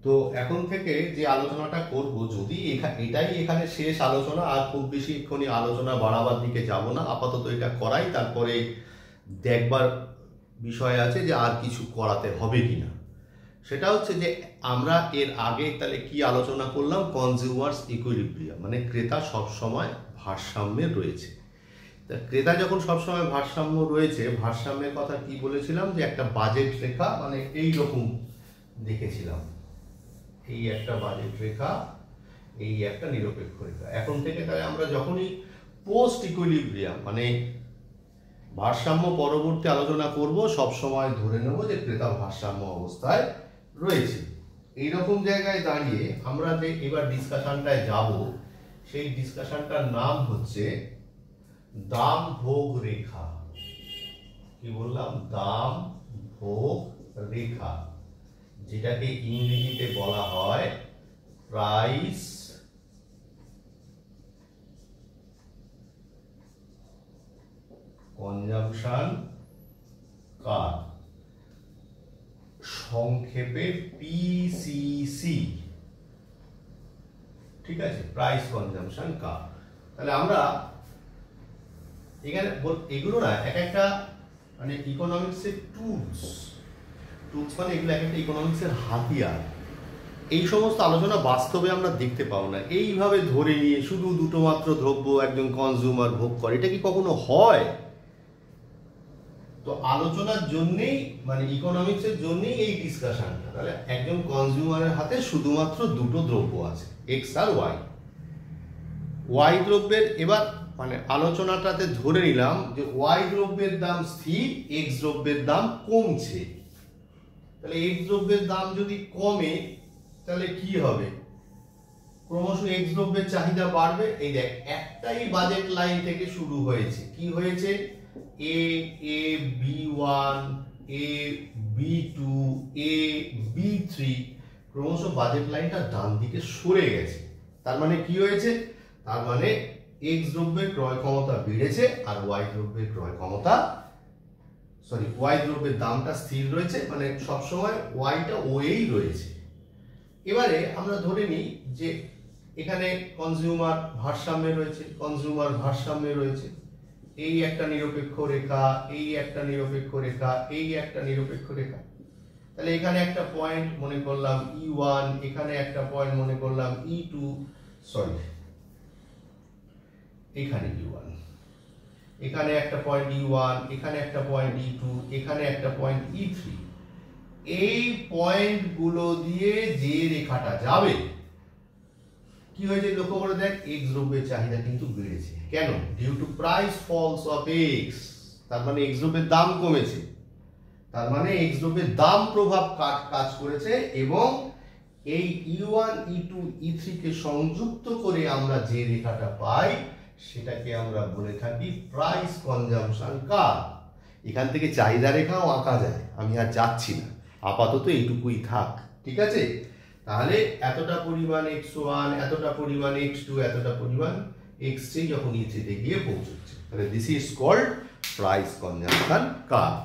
তো এখন থেকে যে আলোচনাটা করব, যদি এটাই এখানে শেষ আলোচনা, আর খুব বেশি এক্ষুনি আলোচনা বাড়াবার দিকে যাব না, আপাতত এটা করাই, তারপরে দেখবার বিষয় আছে যে আর কিছু করাতে হবে কিনা। সেটা হচ্ছে যে আমরা এর আগে তাহলে কি আলোচনা করলাম, কনজিউমার্স ইকুইলিব্রিয়াম, মানে ক্রেতা সবসময় ভারসাম্যে রয়েছে। তা ক্রেতা যখন সবসময় ভারসাম্য রয়েছে, ভারসাম্যের কথা কি বলেছিলাম, যে একটা বাজেট রেখা, মানে এই রকম দেখেছিলাম, এই একটা বাজেট রেখা, এই একটা নিরপেক্ষ রেখা। এখন থেকে তাহলে আমরা যখনই পোস্ট ইকুইলিব্রিয়াম মানে ভারসাম্য পরবর্তী আলোচনা করব, সব সময় ধরে নেব যে ক্রেতা ভারসাম্য অবস্থায় রয়েছে। এইরকম জায়গায় দাঁড়িয়ে আমরা যে এবার ডিসকাশনটায় যাব, সেই ডিসকাশনটার নাম হচ্ছে দাম ভোগ রেখা। কি বললাম? দাম ভোগ রেখা, যেটাকে ইংরেজিতে বলা হয় প্রাইস কনজাম্পশন কার্ভ, সংক্ষেপে পিসিসি। ঠিক আছে, প্রাইস কনজাম্পশন কার্ভ। তাহলে আমরা এখানে এগুলো না এক একটা মানে ইকোনমিক্সের টুলস মানে এগুলো এক একটা ইকোনমিক্সের হাতিয়ার। এই সমস্ত আলোচনা বাস্তবে আমরা দেখতে পাবো না। এইভাবে ধরে নিয়ে শুধু দুটো মাত্র দ্রব্য একজন কনজিউমার ভোগ করে, এটা কি কখনো হয়? তো আলোচনার জন্যেই, মানে ইকোনমিক্সের জন্যেই এই ডিসকাশনটা। তাহলে একজন কনজিউমারের হাতে শুধুমাত্র দুটো দ্রব্য আছে, এক্স আর ওয়াই। ওয়াই দ্রব্যের এবার মানে আলোচনাটাতে ধরে নিলাম যে ওয়াই দ্রব্যের দাম স্থির, এক্স দ্রব্যের দাম কমছে। তাহলে এক্স দ্রব্যের দাম যদি কমে তাহলে কি হবে? ক্রমশ এক্স দ্রব্যের চাহিদা বাড়বে। এই দেখ, একটাই বাজেট লাইন থেকে শুরু হয়েছে। কি হয়েছে? এ বি1, এ বি2, এ বি3, ক্রমশ বাজেট লাইনটা ডান দিকে সরে গেছে। তার মানে কি হয়েছে? তার মানে এক্স দ্রব্যের ক্রয় ক্ষমতা বেড়েছে আর ওয়াই দ্রব্যের ক্রয় ক্ষমতা, ওয়াই দ্রব্যের দামটা স্থির রয়েছে, মানে সবসময় ওয়াইটা ওয়েই রয়েছে। এবারে আমরা ধরে নিই যে এখানে কনজিউমার ভারসাম্যে রয়েছে, কনজিউমার ভারসাম্যে রয়েছে। এই একটা নিরপেক্ষ রেখা, এই একটা নিরপেক্ষ রেখা, এই একটা নিরপেক্ষ রেখা। তাহলে এখানে একটা পয়েন্ট মনে করলাম E1, এখানে একটা পয়েন্ট মনে করলাম E2, এখানে E1, এখানে একটা পয়েন্ট E1, এখানে একটা পয়েন্ট E2, এখানে একটা পয়েন্ট E3। এই পয়েন্টগুলো দিয়ে যে রেখাটা যাবে, কি হয়েছে লক্ষ্য করে দেখ, এক্স দ্রব্যের চাহিদা কিন্তু বেড়েছে। কেন? Due to price falls of X. তার মানে এক্স দ্রব্যের দাম কমেছে, তার মানে এক্স দ্রব্যের দাম প্রভাব কাজ করেছে। এবং এই E1, E2, E3 কে সংযুক্ত করে আমরা যে রেখাটা পাই, সেটাকে আমরা বলে থাকি প্রাইস কনজাম্পশন কার্ভ। এখান থেকে চাহিদা রেখাও আঁকা যায়, আমি আর যাচ্ছি না, আপাতত এইটুকুই থাক। ঠিক আছে? তাহলে এতটা পরিমাণ x1, এতটা পরিমাণ x2, এতটা পরিমাণ x3 যখন E3 তে গিয়ে পৌঁছচ্ছে, তাহলে this is called price consumption curve.